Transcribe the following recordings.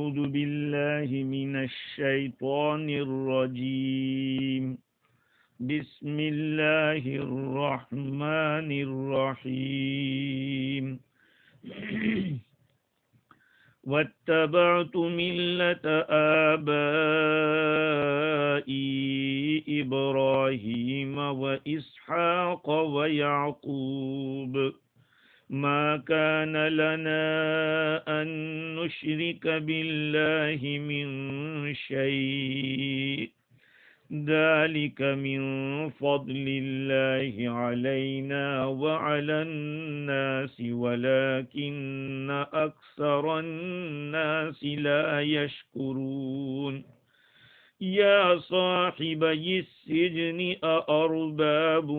أعوذ بالله من الشيطان الرجيم بسم الله الرحمن الرحيم واتبعت ملة آبائي إبراهيم وإسحاق ويعقوب ما كان لنا أن نشرك بالله من شيء ذلك من فضل الله علينا وعلى الناس ولكن أكثر الناس لا يشكرون يا صاحبي السجن أأرباب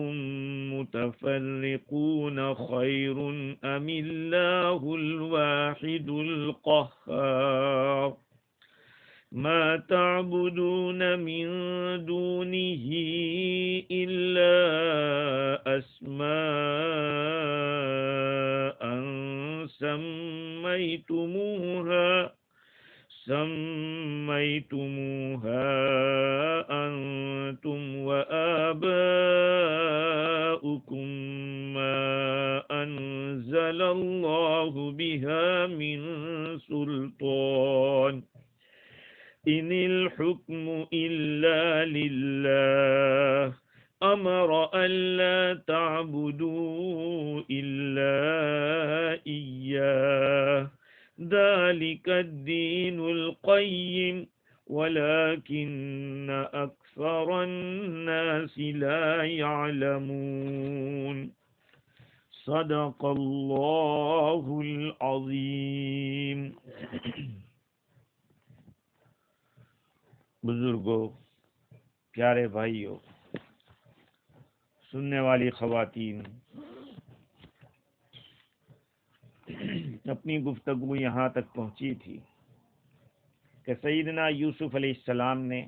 متفرقون خير أم الله الواحد القهار ما تعبدون من دونه إلا أسماء سميتموها أنتم وآباؤكم ما أنزل الله بها من سلطان إن الحكم إلا لله أمر ألا تعبدوا إلا إياه ذلك الدين القيم ولكن أكثر الناس لا يعلمون صدق اللہ العظیم۔ بزرگوں، پیارے بھائیوں، سننے والی خواتین، اپنی گفتگو یہاں تک پہنچی تھی کہ سیدنا یوسف علیہ السلام نے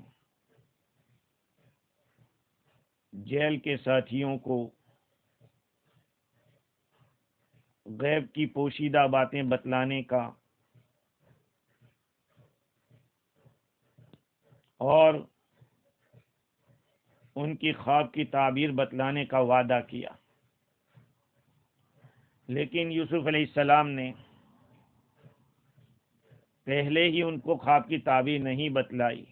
جیل کے ساتھیوں کو غیب کی پوشیدہ باتیں بتلانے کا اور ان کی خواب کی تعبیر بتلانے کا وعدہ کیا، لیکن یوسف علیہ السلام نے پہلے ہی ان کو خواب کی تعبیر نہیں بتلائی،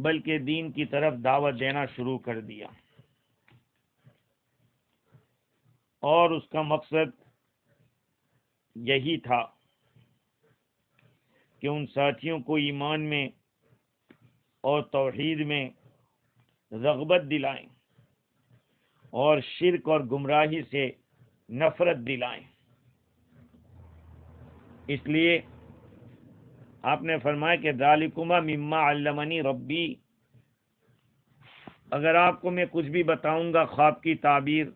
بلکہ دین کی طرف دعوت دینا شروع کر دیا، اور اس کا مقصد یہی تھا کہ ان ساتھیوں کو ایمان میں اور توحید میں رغبت دلائیں اور شرک اور گمراہی سے نفرت دلائیں۔ اس لیے آپ نے فرمایا کہ ذالکما مما علمنی ربی، اگر آپ کو میں کچھ بھی بتاؤں گا خواب کی تعبیر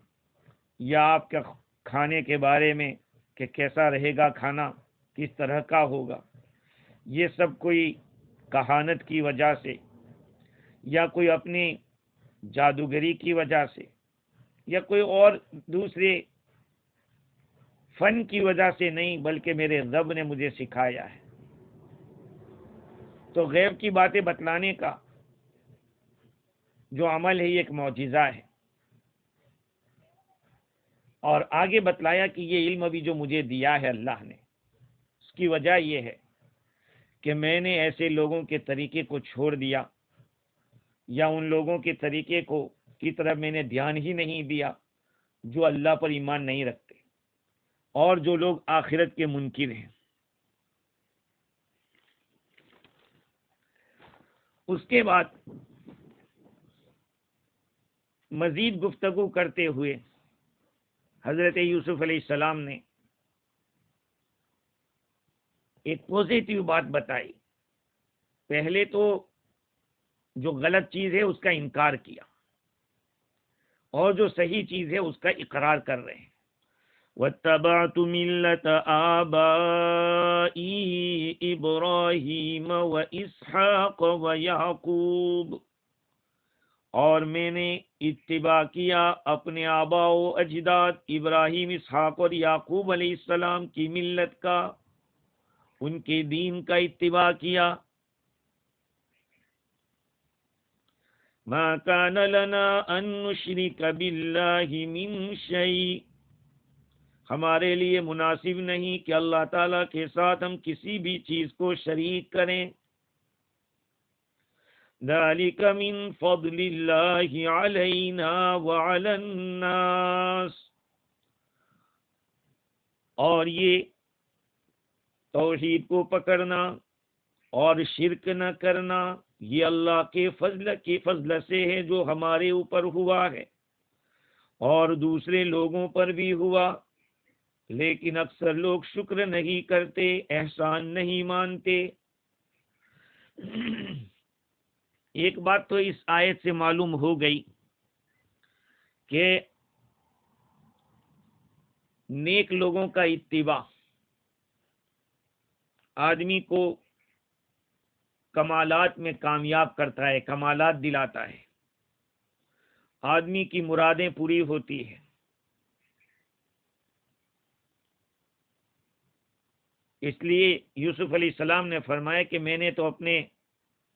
یا آپ کے کھانے کے بارے میں کہ کیسا رہے گا کھانا، کس طرح کا ہوگا، یہ سب کوئی کہانت کی وجہ سے یا کوئی اپنی جادوگری کی وجہ سے یا کوئی اور دوسرے فن کی وجہ سے نہیں، بلکہ میرے رب نے مجھے سکھایا ہے۔ تو غیب کی باتیں بتلانے کا جو عمل ہے یہ ایک معجزہ ہے، اور آگے بتلایا کہ یہ علم ابھی جو مجھے دیا ہے اللہ نے، اس کی وجہ یہ ہے کہ میں نے ایسے لوگوں کے طریقے کو چھوڑ دیا یا ان لوگوں کے طریقے کی طرف میں نے دھیان ہی نہیں دیا جو اللہ پر ایمان نہیں رکھتے اور جو لوگ آخرت کے منکر ہیں۔ اس کے بعد مزید گفتگو کرتے ہوئے حضرت یوسف علیہ السلام نے ایک پوزیٹیو بات بتائی۔ پہلے تو جو غلط چیز ہے اس کا انکار کیا، اور جو صحیح چیز ہے اس کا اقرار کر رہے ہیں۔ وَاتَّبَعْتُ مِلَّةَ آبَائِي إِبْرَاهِيمَ وَإِسْحَاقَ وَيَعْقُوبَ، اور میں نے اتباع کیا اپنے آباء و اجداد ابراہیم، اسحاق اور یعقوب علیہ السلام کی ملت کا، ان کے دین کا اتباع کیا. ما کان لنا ان نشرک باللہ من شیء، ہمارے لیے مناسب نہیں کہ اللہ تعالیٰ کے ساتھ ہم کسی بھی چیز کو شریک کریں. ذالک من فضل اللہ علینا وعلی الناس، اور یہ توحید کو پکڑنا اور شرک نہ کرنا یہ اللہ کے فضل سے ہے جو ہمارے اوپر ہوا ہے اور دوسرے لوگوں پر بھی ہوا، لیکن اکثر لوگ شکر نہیں کرتے، احسان نہیں مانتے. ایک بات تو اس آیت سے معلوم ہو گئی کہ نیک لوگوں کا اتباع آدمی کو کمالات میں کامیاب کرتا ہے، کمالات دلاتا ہے، آدمی کی مرادیں پوری ہوتی ہیں. اس لیے یوسف علیہ السلام نے فرمایا کہ میں نے تو اپنے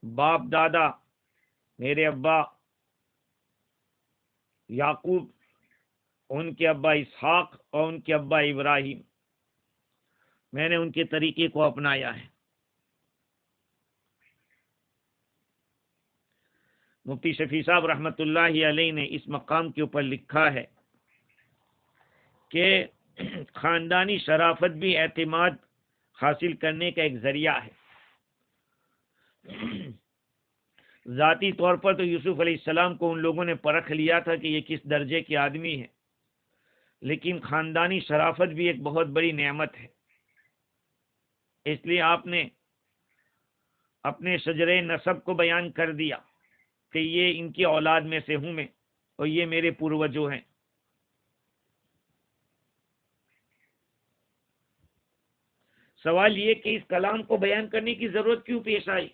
باپ دادا، میرے ابا یعقوب، ان کے ابا اسحاق اور ان کے ابا ابراہیم، میں نے ان کے طریقے کو اپنایا ہے. مفتی شفیع صاحب رحمۃ اللہ علیہ نے اس مقام کے اوپر لکھا ہے کہ خاندانی شرافت بھی اعتماد حاصل کرنے کا ایک ذریعہ ہے. ذاتی طور پر تو یوسف علیہ السلام کو ان لوگوں نے پرکھ لیا تھا کہ یہ کس درجے کے آدمی ہے، لیکن خاندانی شرافت بھی ایک بہت بڑی نعمت ہے. اس لیے آپ نے اپنے شجرے نسب کو بیان کر دیا کہ یہ ان کی اولاد میں سے ہوں میں اور یہ میرے پوروجوں ہیں. سوال یہ کہ اس کلام کو بیان کرنے کی ضرورت کیوں پیش آئی،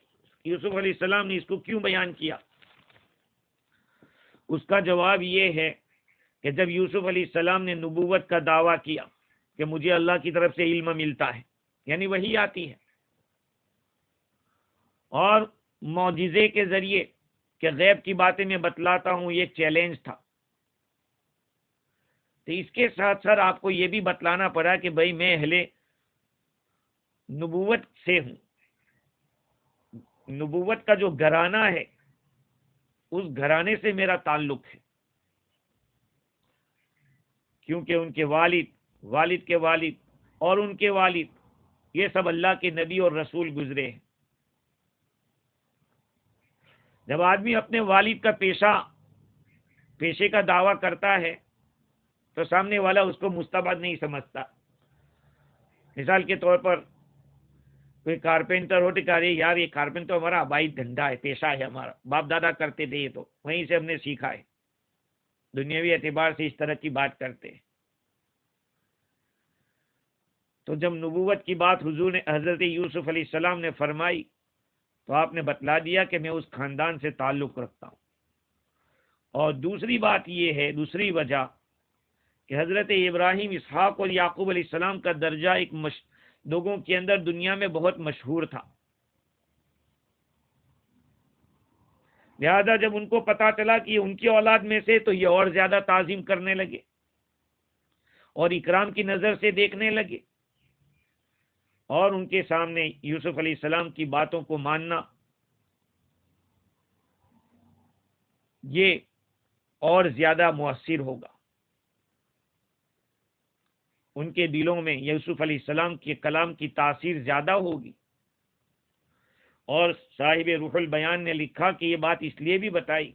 یوسف علیہ السلام نے اس کو کیوں بیان کیا؟ اس کا جواب یہ ہے کہ جب یوسف علیہ السلام نے نبوت کا دعویٰ کیا کہ مجھے اللہ کی طرف سے علم ملتا ہے، یعنی وحی آتی ہے، اور معجزے کے ذریعے کہ غیب کی باتیں میں بتلاتا ہوں، یہ ایک چیلنج تھا، تو اس کے ساتھ ساتھ آپ کو یہ بھی بتلانا پڑا کہ بھائی میں اہل نبوت سے ہوں. نبوت کا جو گھرانہ ہے اس گھرانے سے میرا تعلق ہے، کیونکہ ان کے والد کے والد اور ان کے والد یہ سب اللہ کے نبی اور رسول گزرے ہیں. جب آدمی اپنے والد کا پیشے کا دعویٰ کرتا ہے تو سامنے والا اس کو مستبد نہیں سمجھتا. مثال کے طور پر کوئی کارپینٹر ہو تو کہہ رہے یار یہ کارپینٹر ہمارا آبائی دھندا ہے، پیشہ ہے ہمارا، باپ دادا کرتے تھے، یہ تو وہیں سے ہم نے سیکھا ہے. دنیاوی اعتبار سے اس طرح کی بات کرتے ہیں. تو جب نبوت کی بات حضرت یوسف علیہ السلام نے فرمائی تو آپ نے بتلا دیا کہ میں اس خاندان سے تعلق رکھتا ہوں. اور دوسری بات یہ ہے، دوسری وجہ کہ حضرت ابراہیم، اسحاق اور یعقوب علیہ السلام کا درجہ ایک لوگوں کے اندر دنیا میں بہت مشہور تھا. لہذا جب ان کو پتا چلا کہ ان کی اولاد میں سے، تو یہ اور زیادہ تعظیم کرنے لگے اور اکرام کی نظر سے دیکھنے لگے، اور ان کے سامنے یوسف علیہ السلام کی باتوں کو ماننا یہ اور زیادہ مؤثر ہوگا. ان کے دلوں میں یوسف علیہ السلام کے کلام کی تاثیر زیادہ ہوگی. اور صاحب روح البیان نے لکھا کہ یہ بات اس لیے بھی بتائی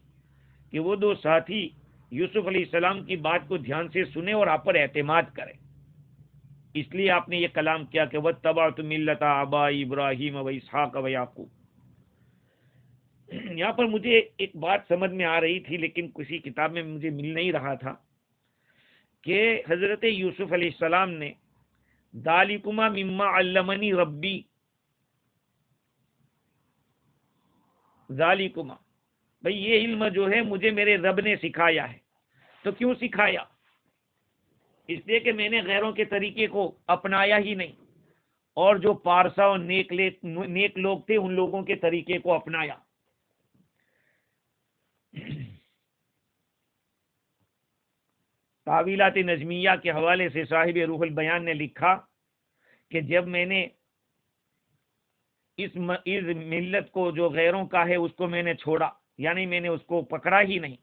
کہ وہ دو ساتھی یوسف علیہ السلام کی بات کو دھیان سے سنے اور آپ پر اعتماد کریں. اس لیے آپ نے یہ کلام کیا کہ وَاتَّبَعْتُ مِلَّةَ آبَاءِ إِبْرَاهِيمَ وَإِسْحَاقَ وَيَعْقُوبَ. یہاں پر مجھے ایک بات سمجھ میں آ رہی تھی لیکن کسی کتاب میں مجھے مل نہیں رہا تھا کہ حضرت یوسف علیہ السلام نے ذَلِكُمَا مِمَّا عَلَّمَنِي رَبِّي، ذَلِكُمَا بھئی یہ علم جو ہے مجھے میرے رب نے سکھایا ہے. تو کیوں سکھایا؟ اس لیے کہ میں نے غیروں کے طریقے کو اپنایا ہی نہیں اور جو پارسا اور نیک لوگ تھے ان لوگوں کے طریقے کو اپنایا۔ تعویلات نجمیہ کے حوالے سے صاحب روح البیان نے لکھا کہ جب میں نے اس ملت کو جو غیروں کا ہے اس کو میں نے چھوڑا، یعنی میں نے اس کو پکڑا ہی نہیں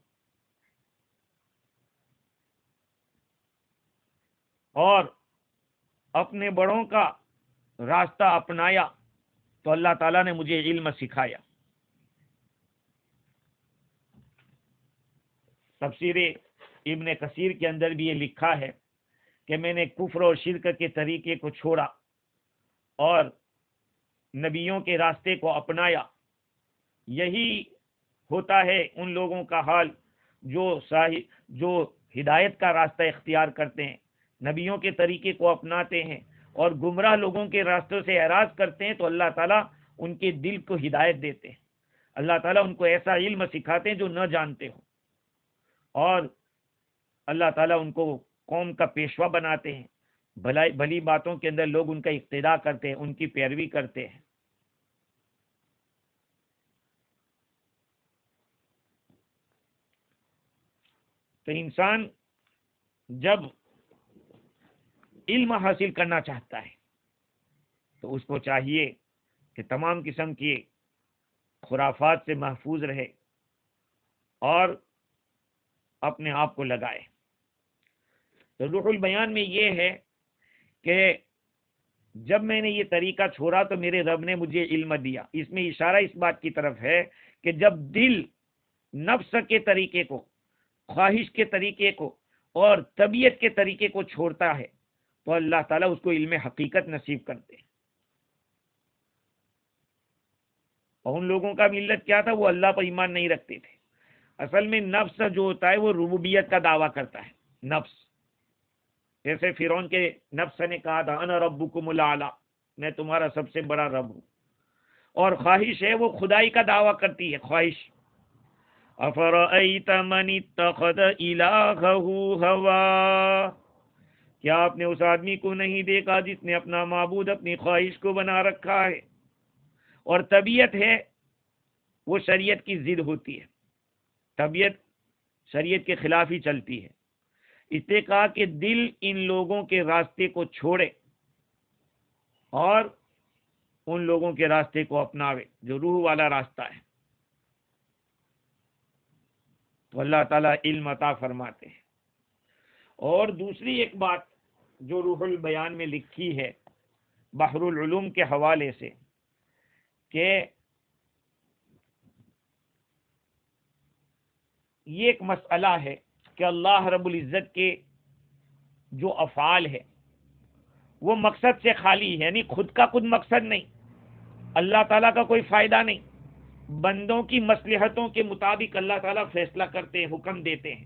اور اپنے بڑوں کا راستہ اپنایا تو اللہ تعالیٰ نے مجھے علم سکھایا۔ تفسیر ابن کثیر کے اندر بھی یہ لکھا ہے کہ میں نے کفر اور شرک کے طریقے کو چھوڑا اور نبیوں کے راستے کو اپنایا۔ یہی ہوتا ہے ان لوگوں کا حال جو ہدایت کا راستہ اختیار کرتے ہیں، نبیوں کے طریقے کو اپناتے ہیں اور گمراہ لوگوں کے راستوں سے اعراض کرتے ہیں، تو اللہ تعالیٰ ان کے دل کو ہدایت دیتے ہیں، اللہ تعالیٰ ان کو ایسا علم سکھاتے ہیں جو نہ جانتے ہو، اور اللہ تعالیٰ ان کو قوم کا پیشوا بناتے ہیں، بھلی باتوں کے اندر لوگ ان کا اقتداء کرتے ہیں، ان کی پیروی کرتے ہیں۔ تو انسان جب علم حاصل کرنا چاہتا ہے تو اس کو چاہیے کہ تمام قسم کی خرافات سے محفوظ رہے اور اپنے آپ کو لگائے۔ تو روح البیان میں یہ ہے کہ جب میں نے یہ طریقہ چھوڑا تو میرے رب نے مجھے علم دیا۔ اس میں اشارہ اس بات کی طرف ہے کہ جب دل نفس کے طریقے کو، خواہش کے طریقے کو اور طبیعت کے طریقے کو چھوڑتا ہے تو اللہ تعالیٰ اس کو علم حقیقت نصیب کرتے ہیں۔ اور ان لوگوں کا ملت کیا تھا؟ وہ اللہ پر ایمان نہیں رکھتے تھے۔ اصل میں نفس جو ہوتا ہے وہ ربوبیت کا دعویٰ کرتا ہے۔ نفس جیسے فرعون کے نفس نے کہا تھا انا ربکم الاعلی، میں تمہارا سب سے بڑا رب ہوں، اور خواہش ہے وہ خدائی کا دعویٰ کرتی ہے۔ خواہش افرأیت من اتخذ الہہ ہوا، کیا آپ نے اس آدمی کو نہیں دیکھا جس نے اپنا معبود اپنی خواہش کو بنا رکھا ہے؟ اور طبیعت ہے وہ شریعت کی ضد ہوتی ہے، طبیعت شریعت کے خلاف ہی چلتی ہے۔ اس نے کہا کہ دل ان لوگوں کے راستے کو چھوڑے اور ان لوگوں کے راستے کو اپناوے جو روح والا راستہ ہے، تو اللہ تعالیٰ علم عطا فرماتے ہیں۔ اور دوسری ایک بات جو روح البیان میں لکھی ہے بحر العلوم کے حوالے سے کہ یہ ایک مسئلہ ہے کہ اللہ رب العزت کے جو افعال ہے وہ مقصد سے خالی ہے، یعنی خود کا خود مقصد نہیں، اللہ تعالیٰ کا کوئی فائدہ نہیں، بندوں کی مصلحتوں کے مطابق اللہ تعالیٰ فیصلہ کرتے ہیں، حکم دیتے ہیں۔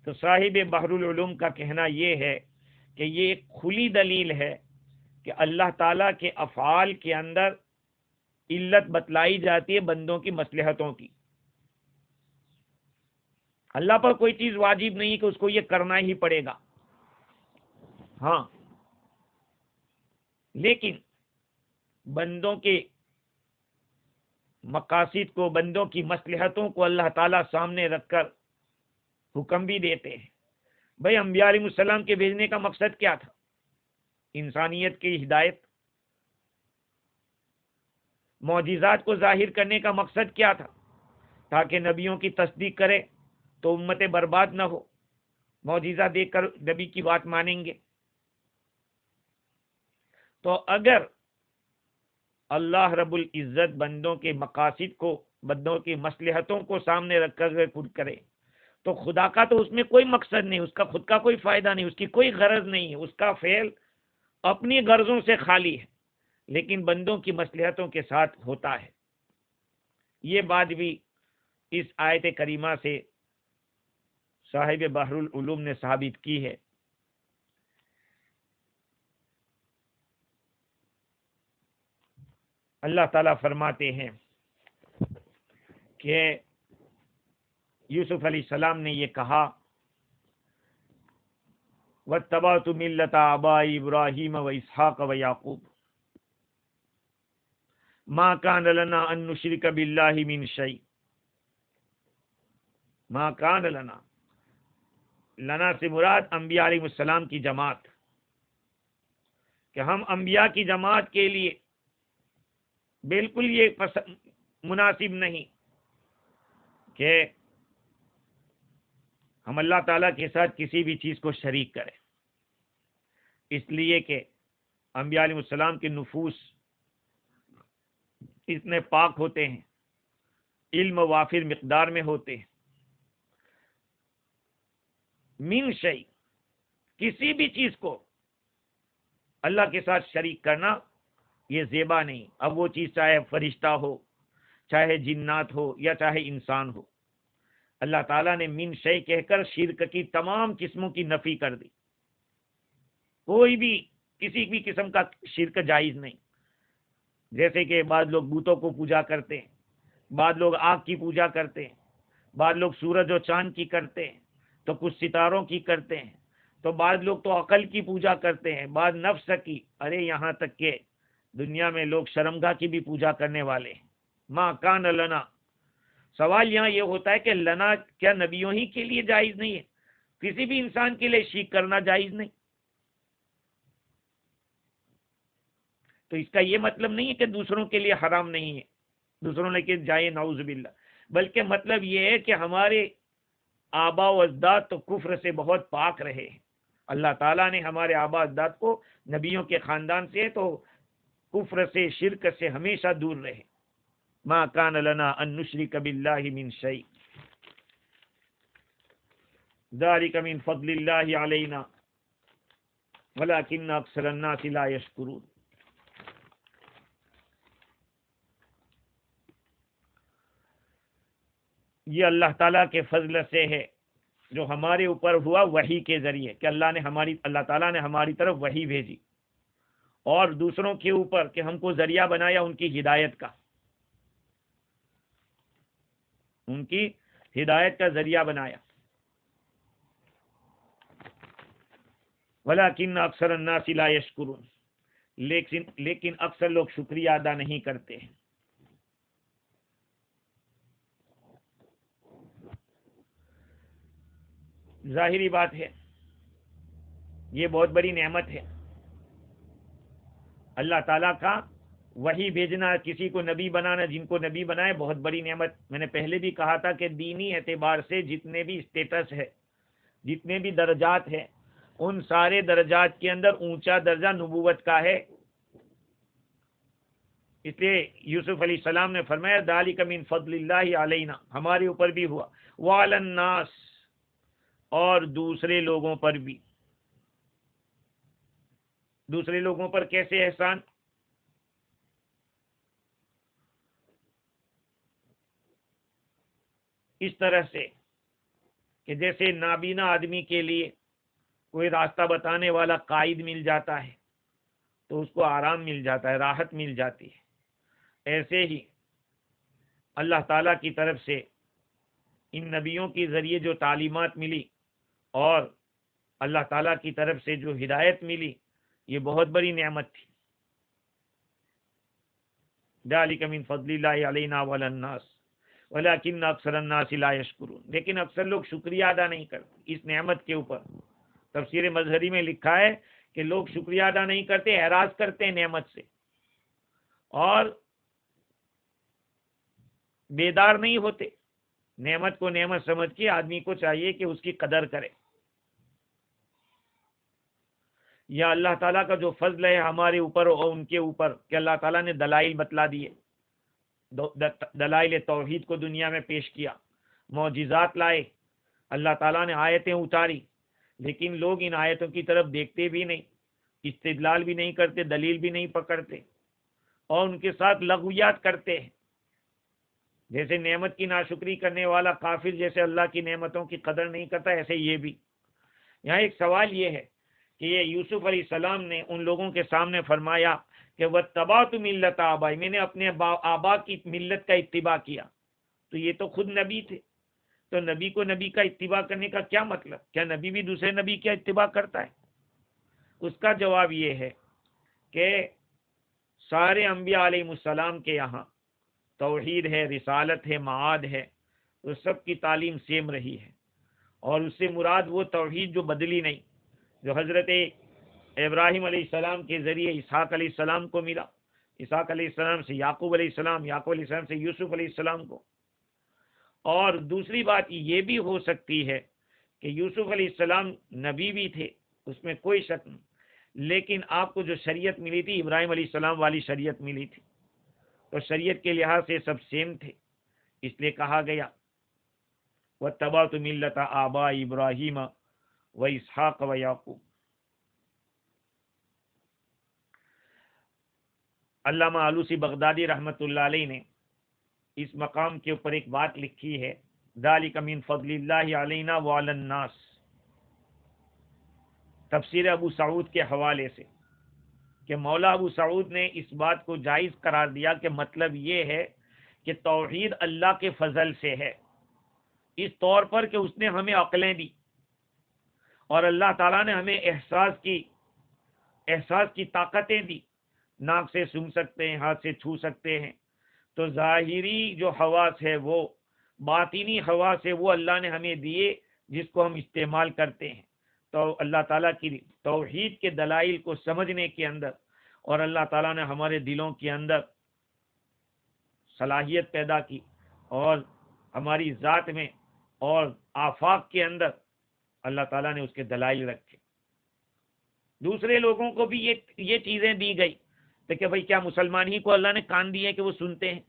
تو صاحب بحر العلوم کا کہنا یہ ہے کہ یہ ایک کھلی دلیل ہے کہ اللہ تعالیٰ کے افعال کے اندر علت بتلائی جاتی ہے بندوں کی مصلحتوں کی۔ اللہ پر کوئی چیز واجب نہیں کہ اس کو یہ کرنا ہی پڑے گا، ہاں، لیکن بندوں کے مقاصد کو، بندوں کی مصلحتوں کو اللہ تعالیٰ سامنے رکھ کر حکم بھی دیتے ہیں۔ بھائی انبیاء علیہ السلام کے بھیجنے کا مقصد کیا تھا؟ انسانیت کی ہدایت۔ معجزات کو ظاہر کرنے کا مقصد کیا تھا؟ تاکہ نبیوں کی تصدیق کرے تو امتیں برباد نہ ہو، معجزہ دیکھ کر نبی کی بات مانیں گے۔ تو اگر اللہ رب العزت بندوں کے مقاصد کو، بندوں کی مصلحتوں کو سامنے رکھ کر خود کرے تو خدا کا تو اس میں کوئی مقصد نہیں، اس کا خود کا کوئی فائدہ نہیں، اس کی کوئی غرض نہیں ہے، اس کا فعل اپنی غرضوں سے خالی ہے، لیکن بندوں کی مصلحتوں کے ساتھ ہوتا ہے۔ یہ بات بھی اس آیت کریمہ سے صاحب بحر العلوم نے ثابت کی ہے۔ اللہ تعالیٰ فرماتے ہیں کہ یوسف علیہ السلام نے یہ کہا واتبعت ملت آبائی ابراہیم و اسحاق و یعقوب ما کان لنا ان نشرک باللہ من شیء. ما کان لنا، لنا سے مراد انبیاء علیہ السلام کی جماعت، کہ ہم انبیاء کی جماعت کے لیے بالکل یہ مناسب نہیں کہ ہم اللہ تعالیٰ کے ساتھ کسی بھی چیز کو شریک کریں، اس لیے کہ انبیاء علیہ السلام کے نفوس اتنے پاک ہوتے ہیں، علم وافر مقدار میں ہوتے ہیں. من شیء، کسی بھی چیز کو اللہ کے ساتھ شریک کرنا یہ زیبا نہیں. اب وہ چیز چاہے فرشتہ ہو، چاہے جنات ہو، یا چاہے انسان ہو، اللہ تعالیٰ نے من شیء کہہ کر شرک کی تمام قسموں کی نفی کر دی. کوئی بھی کسی بھی قسم کا شرک جائز نہیں. جیسے کہ بعض لوگ بتوں کو پوجا کرتے ہیں، بعض لوگ آگ کی پوجا کرتے ہیں، بعض لوگ سورج اور چاند کی کرتے ہیں، تو کچھ ستاروں کی کرتے ہیں، تو بعض لوگ تو عقل کی پوجا کرتے ہیں، بعض نفس کی. ارے یہاں تک کہ دنیا میں لوگ شرمگاہ کی بھی پوجا کرنے والے ہیں. ما کان لنا، سوال یہاں یہ ہوتا ہے کہ لنا کیا نبیوں ہی کے لیے جائز نہیں ہے؟ کسی بھی انسان کے لیے شرک کرنا جائز نہیں. تو اس کا یہ مطلب نہیں ہے کہ دوسروں کے لیے حرام نہیں ہے، دوسروں نے کہ جائے نعوذ باللہ، بلکہ مطلب یہ ہے کہ ہمارے آبا و اجداد تو کفر سے بہت پاک رہے ہیں. اللہ تعالیٰ نے ہمارے آبا اجداد کو نبیوں کے خاندان سے تو کفر سے، شرک سے ہمیشہ دور رہے. ما کان لنا ان نشرک باللہ من شیء ذلک من فضل اللہ علینا ولکن اکثر الناس لا یشکرون. یہ اللہ تعالیٰ کے فضل سے ہے جو ہمارے اوپر ہوا وحی کے ذریعے، کہ اللہ تعالیٰ نے ہماری طرف وحی بھیجی، اور دوسروں کے اوپر کہ ہم کو ذریعہ بنایا ان کی ہدایت کا، ان کی ہدایت کا ذریعہ بنایا. وَلَكِنَّ أَكْثَرَ النَّاسِ لَا يَشْكُرُونَ، لیکن اکثر لوگ شکریہ ادا نہیں کرتے ہیں. ظاہری بات ہے یہ بہت بڑی نعمت ہے اللہ تعالیٰ کا وحی بھیجنا، کسی کو نبی بنانا، جن کو نبی بنائے، بہت بڑی نعمت. میں نے پہلے بھی کہا تھا کہ دینی اعتبار سے جتنے بھی اسٹیٹس ہے، جتنے بھی درجات ہیں، ان سارے درجات کے اندر اونچا درجہ نبوت کا ہے. اس لیے یوسف علیہ السلام نے فرمایا ذالک من فضل اللہ علینا، ہمارے اوپر بھی ہوا، وعلی الناس، اور دوسرے لوگوں پر بھی. دوسرے لوگوں پر کیسے احسان؟ اس طرح سے کہ جیسے نابینا آدمی کے لیے کوئی راستہ بتانے والا قائد مل جاتا ہے تو اس کو آرام مل جاتا ہے، راحت مل جاتی ہے. ایسے ہی اللہ تعالیٰ کی طرف سے ان نبیوں کے ذریعے جو تعلیمات ملی اور اللہ تعالیٰ کی طرف سے جو ہدایت ملی، یہ بہت بڑی نعمت تھی. ذالک من فضل اللہ علینا وعلی الناس ولکن اکثر الناس لا یشکرون، لیکن اکثر لوگ شکریہ ادا نہیں کرتے اس نعمت کے اوپر. تفسیر مظہری میں لکھا ہے کہ لوگ شکریہ ادا نہیں کرتے، اعراض کرتے ہیں نعمت سے، اور بیدار نہیں ہوتے. نعمت کو نعمت سمجھ کے آدمی کو چاہیے کہ اس کی قدر کرے. یا اللہ تعالیٰ کا جو فضل ہے ہمارے اوپر اور ان کے اوپر کہ اللہ تعالیٰ نے دلائل بتلا دیے، دلائل توحید کو دنیا میں پیش کیا، معجزات لائے، اللہ تعالیٰ نے آیتیں اتاری، لیکن لوگ ان آیتوں کی طرف دیکھتے بھی نہیں، استدلال بھی نہیں کرتے، دلیل بھی نہیں پکڑتے، اور ان کے ساتھ لغویات کرتے ہیں. جیسے نعمت کی ناشکری کرنے والا کافر جیسے اللہ کی نعمتوں کی قدر نہیں کرتا، ایسے یہ بھی. یہاں ایک سوال یہ ہے کہ یہ یوسف علیہ السلام نے ان لوگوں کے سامنے فرمایا کہ واتبعت ملت آبائی، میں نے اپنے آبا کی ملت کا اتباع کیا، تو یہ تو خود نبی تھے. تو نبی کو نبی کا اتباع کرنے کا کیا مطلب؟ کیا نبی بھی دوسرے نبی کا اتباع کرتا ہے؟ اس کا جواب یہ ہے کہ سارے انبیاء علیہ السلام کے یہاں توحید ہے، رسالت ہے، معاد ہے، تو سب کی تعلیم سیم رہی ہے، اور اس سے مراد وہ توحید جو بدلی نہیں، جو حضرت ابراہیم علیہ السلام کے ذریعے اسحاق علیہ السلام کو ملا، اسحاق علیہ السلام سے یعقوب علیہ السلام، یعقوب علیہ السلام سے یوسف علیہ السلام کو۔ اور دوسری بات یہ بھی ہو سکتی ہے کہ یوسف علیہ السلام نبی بھی تھے، اس میں کوئی شک نہیں، لیکن آپ کو جو شریعت ملی تھی ابراہیم علیہ السلام والی شریعت ملی تھی، تو شریعت کے لحاظ سے سب سیم تھے، اس لیے کہا گیا وَاتَّبَعْتُ مِلَّةَ آبَاءِ إِبْرَاهِيمَ وَإِسْحَاقَ وَيَعْقُوبَ۔ علامہ آلوسی بغدادی رحمۃ اللہ علیہ نے اس مقام کے اوپر ایک بات لکھی ہے، ذَلِكَ مِن فَضْلِ اللَّهِ عَلَيْنَا وَعَلَى النَّاسِ، تفسیر ابو سعود کے حوالے سے، کہ مولا ابو سعود نے اس بات کو جائز قرار دیا کہ مطلب یہ ہے کہ توحید اللہ کے فضل سے ہے، اس طور پر کہ اس نے ہمیں عقلیں دی، اور اللہ تعالیٰ نے ہمیں احساس کی طاقتیں دی، ناک سے سن سکتے ہیں، ہاتھ سے چھو سکتے ہیں، تو ظاہری جو حواس ہے وہ، باطنی حواس ہے وہ اللہ نے ہمیں دیے، جس کو ہم استعمال کرتے ہیں۔ تو اللہ تعالیٰ کی توحید کے دلائل کو سمجھنے کے اندر، اور اللہ تعالیٰ نے ہمارے دلوں کے اندر صلاحیت پیدا کی، اور ہماری ذات میں اور آفاق کے اندر اللہ تعالیٰ نے اس کے دلائل رکھے۔ دوسرے لوگوں کو بھی یہ چیزیں دی گئی، تو کہ بھئی کیا مسلمان ہی کو اللہ نے کان دیے کہ وہ سنتے ہیں؟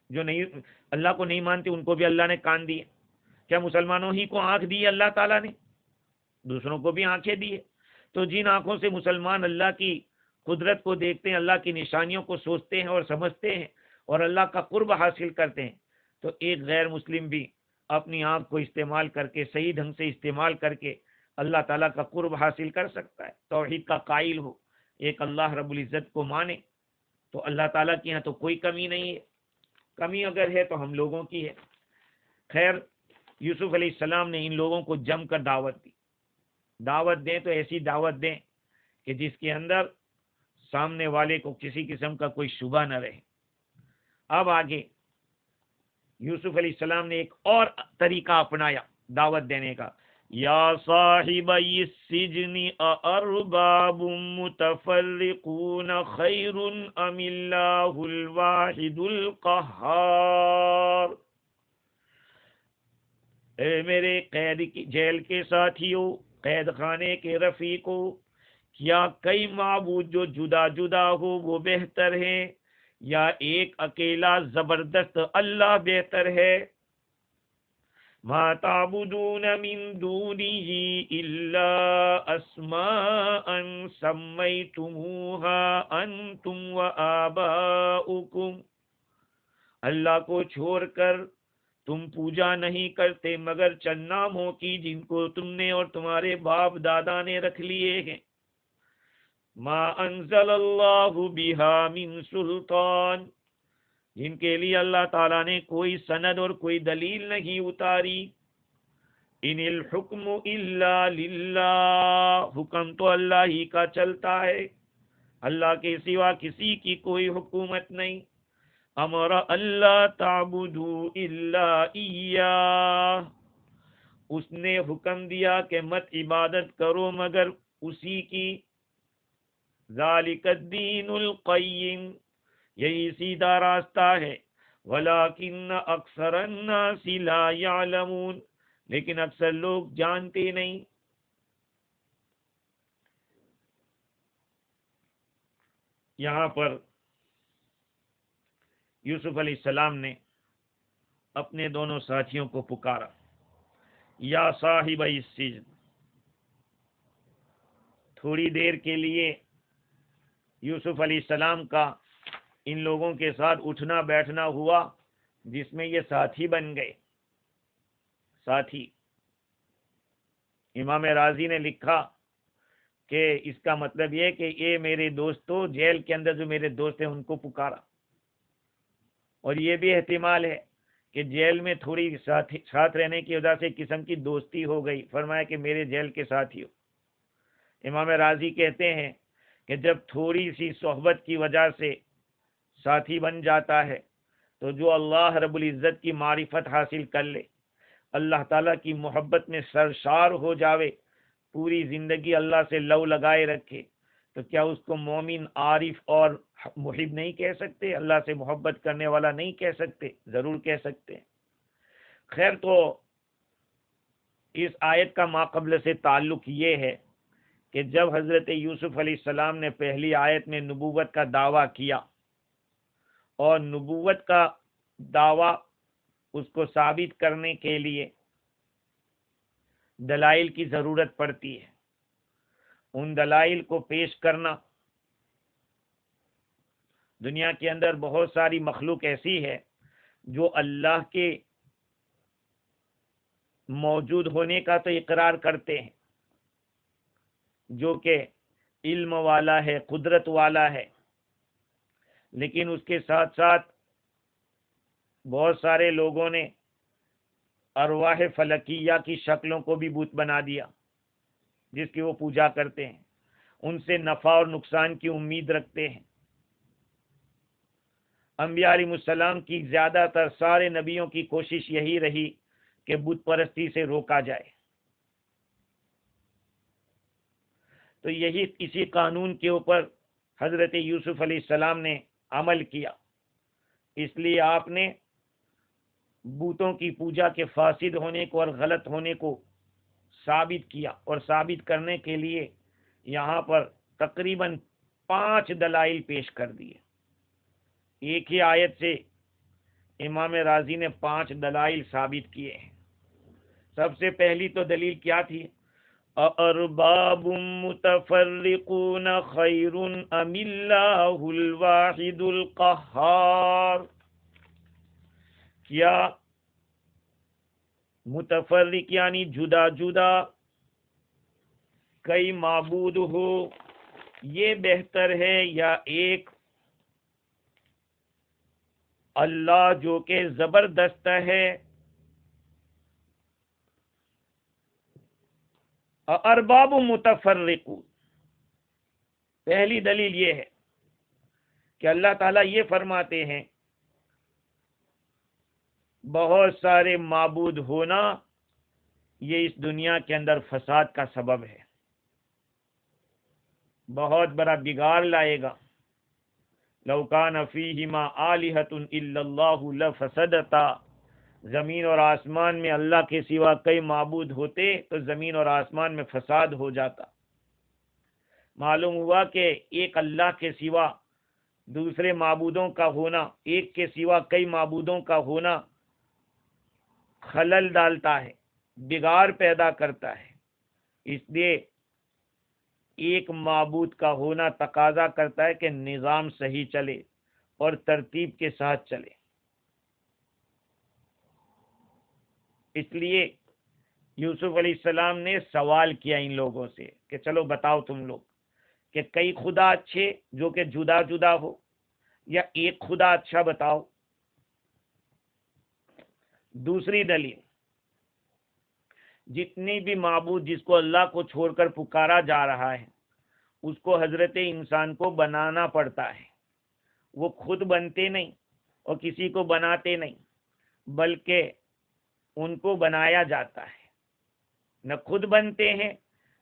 جو نہیں اللہ کو نہیں مانتے ان کو بھی اللہ نے کان دیے۔ کیا مسلمانوں ہی کو آنکھ دی اللہ تعالیٰ نے؟ دوسروں کو بھی آنکھیں دی ہے۔ تو جن آنکھوں سے مسلمان اللہ کی قدرت کو دیکھتے ہیں، اللہ کی نشانیوں کو سوچتے ہیں اور سمجھتے ہیں، اور اللہ کا قرب حاصل کرتے ہیں، تو ایک غیر مسلم بھی اپنی آنکھ کو استعمال کر کے، صحیح ڈھنگ سے استعمال کر کے اللہ تعالیٰ کا قرب حاصل کر سکتا ہے۔ توحید کا قائل ہو، ایک اللہ رب العزت کو مانے، تو اللہ تعالیٰ کے یہاں تو کوئی کمی نہیں ہے، کمی اگر ہے تو ہم لوگوں کی ہے۔ خیر، یوسف علیہ السلام نے ان لوگوں کو جم کر دعوت دی۔ دعوت دیں تو ایسی دعوت دیں کہ جس کے اندر سامنے والے کو کسی قسم کا کوئی شبہ نہ رہے۔ اب آگے یوسف علیہ السلام نے ایک اور طریقہ اپنایا دعوت دینے کا، یا صاحبی السجن اارباب متفرقون خیر ام اللہ الواحد القہار۔ اے میرے قید کی جیل کے ساتھیوں، قید خانے کے رفیقوں، کیا کئی معبود جو جدا جدا ہو وہ بہتر ہیں، یا ایک اکیلا زبردست اللہ بہتر ہے؟ ما تعبدون من دونه الا اسماء سمیتموها انتم وآباؤکم، اللہ کو چھوڑ کر تم پوجا نہیں کرتے مگر چند ناموں کی جن کو تم نے اور تمہارے باپ دادا نے رکھ لیے ہیں۔ ما انزل اللہ بها من سلطان، جن کے لیے اللہ تعالیٰ نے کوئی سند اور کوئی دلیل نہیں اتاری۔ ان الحکم الا للہ، حکم تو اللہ ہی کا چلتا ہے، اللہ کے سوا کسی کی کوئی حکومت نہیں۔ امر اللہ تعبدوا الا ایاہ، اس نے حکم دیا کہ مت عبادت کرو مگر اسی کی۔ ذالک الدین القیم، یہی سیدھا راستہ ہے۔ ولیکن اکثر الناس لا یعلمون، لیکن اکثر لوگ جانتے نہیں۔ یہاں پر یوسف علیہ السلام نے اپنے دونوں ساتھیوں کو پکارا، یا صاحب السجن۔ تھوڑی دیر کے لیے یوسف علیہ السلام کا ان لوگوں کے ساتھ اٹھنا بیٹھنا ہوا، جس میں یہ ساتھی بن گئے۔ ساتھی، امام راضی نے لکھا کہ اس کا مطلب یہ کہ اے میرے دوستو، جیل کے اندر جو میرے دوست ہیں ان کو پکارا۔ اور یہ بھی احتمال ہے کہ جیل میں تھوڑی ساتھ رہنے کی وجہ سے قسم کی دوستی ہو گئی، فرمایا کہ میرے جیل کے ساتھی ہو۔ امام راضی کہتے ہیں کہ جب تھوڑی سی صحبت کی وجہ سے ساتھی بن جاتا ہے تو جو اللہ رب العزت کی معرفت حاصل کر لے، اللہ تعالیٰ کی محبت میں سرشار ہو جاوے، پوری زندگی اللہ سے لو لگائے رکھے، تو کیا اس کو مومن، عارف اور محب نہیں کہہ سکتے؟ اللہ سے محبت کرنے والا نہیں کہہ سکتے؟ ضرور کہہ سکتے ہیں۔ خیر، تو اس آیت کا ماقبل سے تعلق یہ ہے کہ جب حضرت یوسف علیہ السلام نے پہلی آیت میں نبوت کا دعویٰ کیا، اور نبوت کا دعویٰ اس کو ثابت کرنے کے لیے دلائل کی ضرورت پڑتی ہے، ان دلائل کو پیش کرنا، دنیا کے اندر بہت ساری مخلوق ایسی ہے جو اللہ کے موجود ہونے کا تو اقرار کرتے ہیں، جو کہ علم والا ہے، قدرت والا ہے، لیکن اس کے ساتھ ساتھ بہت سارے لوگوں نے ارواح فلکیہ کی شکلوں کو بھی بت بنا دیا، جس کی وہ پوجا کرتے ہیں، ان سے نفع اور نقصان کی امید رکھتے ہیں۔ انبیاء علیہ السلام کی زیادہ تر سارے نبیوں کی کوشش یہی رہی کہ بت پرستی سے روکا جائے۔ تو اسی قانون کے اوپر حضرت یوسف علیہ السلام نے عمل کیا، اس لیے آپ نے بتوں کی پوجا کے فاسد ہونے کو اور غلط ہونے کو ثابت کیا، اور ثابت کرنے کے لیے یہاں پر تقریباً 5 دلائل پیش کر دیے۔ ایک ہی آیت سے امام راضی نے 5 دلائل ثابت کیے ہیں۔ سب سے پہلی تو دلیل کیا تھی؟ ارباب متفرقون خیر ام اللہ الواحد القہار، کیا متفرق یعنی جدا جدا کئی معبود ہو یہ بہتر ہے، یا ایک اللہ جو کہ زبردست ہے؟ ارباب متفرقون، پہلی دلیل یہ ہے کہ اللہ تعالیٰ یہ فرماتے ہیں بہت سارے معبود ہونا یہ اس دنیا کے اندر فساد کا سبب ہے، بہت بڑا بگاڑ لائے گا۔ لو کان فیہما آلہۃ الا اللہ لفسدتا، زمین اور آسمان میں اللہ کے سوا کئی معبود ہوتے تو زمین اور آسمان میں فساد ہو جاتا۔ معلوم ہوا کہ ایک اللہ کے سوا دوسرے معبودوں کا ہونا، ایک کے سوا کئی معبودوں کا ہونا خلل ڈالتا ہے، بگاڑ پیدا کرتا ہے۔ اس لیے ایک معبود کا ہونا تقاضا کرتا ہے کہ نظام صحیح چلے اور ترتیب کے ساتھ چلے۔ اس لیے یوسف علیہ السلام نے سوال کیا ان لوگوں سے کہ چلو بتاؤ تم لوگ کہ کئی خدا اچھے جو کہ جدا جدا ہو، یا ایک خدا اچھا بتاؤ۔ دوسری دلیل، جتنی بھی معبود جس کو اللہ کو چھوڑ کر پکارا جا رہا ہے اس کو حضرت انسان کو بنانا پڑتا ہے، وہ خود بنتے نہیں اور کسی کو بناتے نہیں، بلکہ ان کو بنایا جاتا ہے۔ نہ خود بنتے ہیں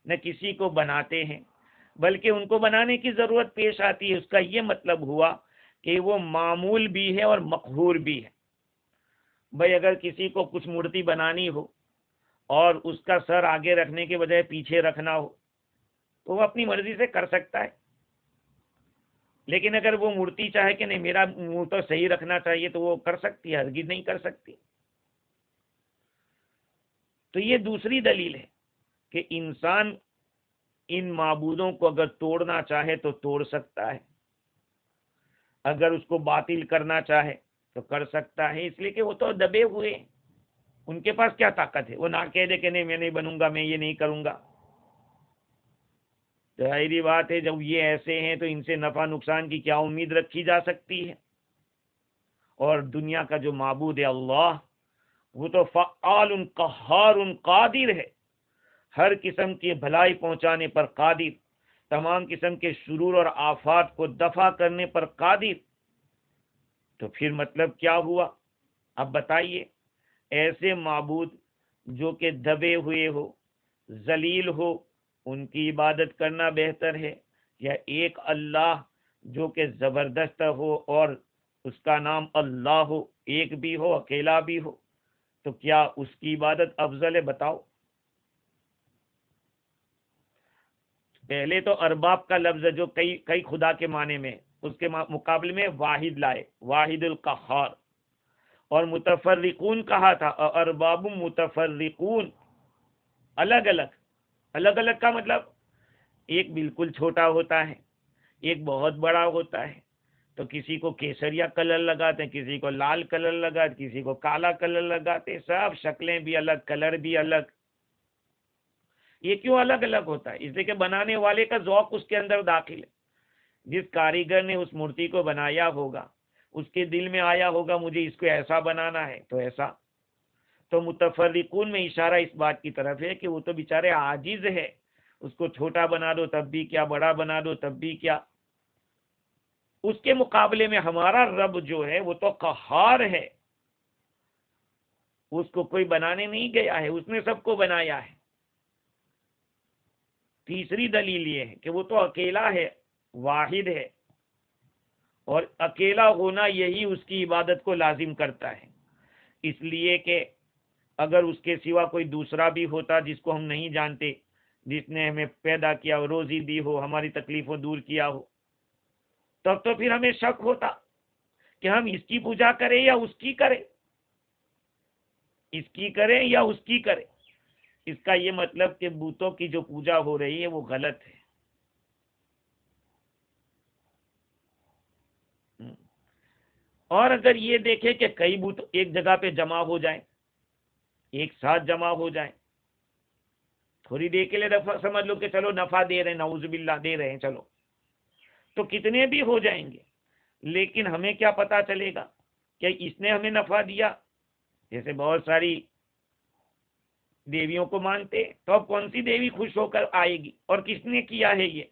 نہ کسی کو بناتے ہیں، بلکہ ان کو بنانے کی ضرورت پیش آتی ہے۔ اس کا یہ مطلب ہوا کہ وہ معمول بھی ہے اور مقہور بھی ہے۔ بھائی اگر کسی کو کچھ مورتی بنانی ہو اور اس کا سر آگے رکھنے کے بجائے پیچھے رکھنا ہو تو وہ اپنی مرضی سے کر سکتا ہے، لیکن اگر وہ مورتی چاہے کہ نہیں میرا منہ تو صحیح رکھنا چاہیے تو وہ کر سکتی ہے؟ ہرگز نہیں کر سکتی۔ تو یہ دوسری دلیل ہے کہ انسان ان معبودوں کو اگر توڑنا چاہے تو توڑ سکتا ہے، اگر اس کو باطل کرنا چاہے تو کر سکتا ہے، اس لیے کہ وہ تو دبے ہوئے ہیں، ان کے پاس کیا طاقت ہے؟ وہ نہ کہہ دے کہ نہیں میں نہیں بنوں گا، میں یہ نہیں کروں گا۔ ظاہری بات ہے جب یہ ایسے ہیں تو ان سے نفع نقصان کی کیا امید رکھی جا سکتی ہے؟ اور دنیا کا جو معبود ہے اللہ، وہ تو فعال قہار قادر ہے، ہر قسم کی بھلائی پہنچانے پر قادر، تمام قسم کے شرور اور آفات کو دفع کرنے پر قادر۔ تو پھر مطلب کیا ہوا؟ اب بتائیے، ایسے معبود جو کہ دبے ہوئے ہو، ذلیل ہو، ان کی عبادت کرنا بہتر ہے، یا ایک اللہ جو کہ زبردست ہو اور اس کا نام اللہ ہو، ایک بھی ہو، اکیلا بھی ہو، تو کیا اس کی عبادت افضل ہے؟ بتاؤ۔ پہلے تو ارباب کا لفظ جو کئی خدا کے معنی میں، اس کے مقابلے میں واحد لائے، واحد القہار، اور متفرقون کہا تھا، ارباب متفرقون، الگ الگ۔ الگ الگ کا مطلب ایک بالکل چھوٹا ہوتا ہے، ایک بہت بڑا ہوتا ہے، تو کسی کو کیسریا کلر لگاتے ہیں، کسی کو لال کلر لگاتے، کسی کو کالا کلر لگاتے، سب شکلیں بھی الگ، کلر بھی الگ۔ یہ کیوں الگ الگ ہوتا ہے؟ اس لیے کہ بنانے والے کا ذوق اس کے اندر داخل ہے۔ جس کاریگر نے اس مورتی کو بنایا ہوگا، اس کے دل میں آیا ہوگا مجھے اس کو ایسا بنانا ہے تو ایسا۔ تو متفرقون میں اشارہ اس بات کی طرف ہے کہ وہ تو بیچارے عاجز ہے، اس کو چھوٹا بنا دو تب بھی کیا، بڑا بنا دو تب بھی کیا۔ اس کے مقابلے میں ہمارا رب جو ہے وہ تو قہار ہے، اس کو کوئی بنانے نہیں گیا ہے، اس نے سب کو بنایا ہے۔ تیسری دلیل یہ ہے کہ وہ تو اکیلا ہے، واحد ہے، اور اکیلا ہونا یہی اس کی عبادت کو لازم کرتا ہے، اس لیے کہ اگر اس کے سوا کوئی دوسرا بھی ہوتا جس کو ہم نہیں جانتے، جس نے ہمیں پیدا کیا ہو، روزی دی ہو، ہماری تکلیفوں دور کیا ہو، تب تو پھر ہمیں شک ہوتا کہ ہم اس کی پوجا کریں یا اس کی کریں، اس کی کریں یا اس کی کریں۔ اس کا یہ مطلب کہ بتوں کی جو پوجا ہو رہی ہے وہ غلط ہے۔ اور اگر یہ دیکھیں کہ کئی بت ایک جگہ پہ جمع ہو جائیں، ایک ساتھ جمع ہو جائیں، تھوڑی دیر کے لیے سمجھ لو کہ چلو نفع دے رہے ہیں، نعوذ باللہ دے رہے ہیں، چلو تو کتنے بھی ہو جائیں گے، لیکن ہمیں کیا پتا چلے گا کہ اس نے ہمیں نفع دیا؟ جیسے بہت ساری دیویوں کو مانتے، تو اب کون سی دیوی خوش ہو کر آئے گی اور کس نے کیا ہے یہ؟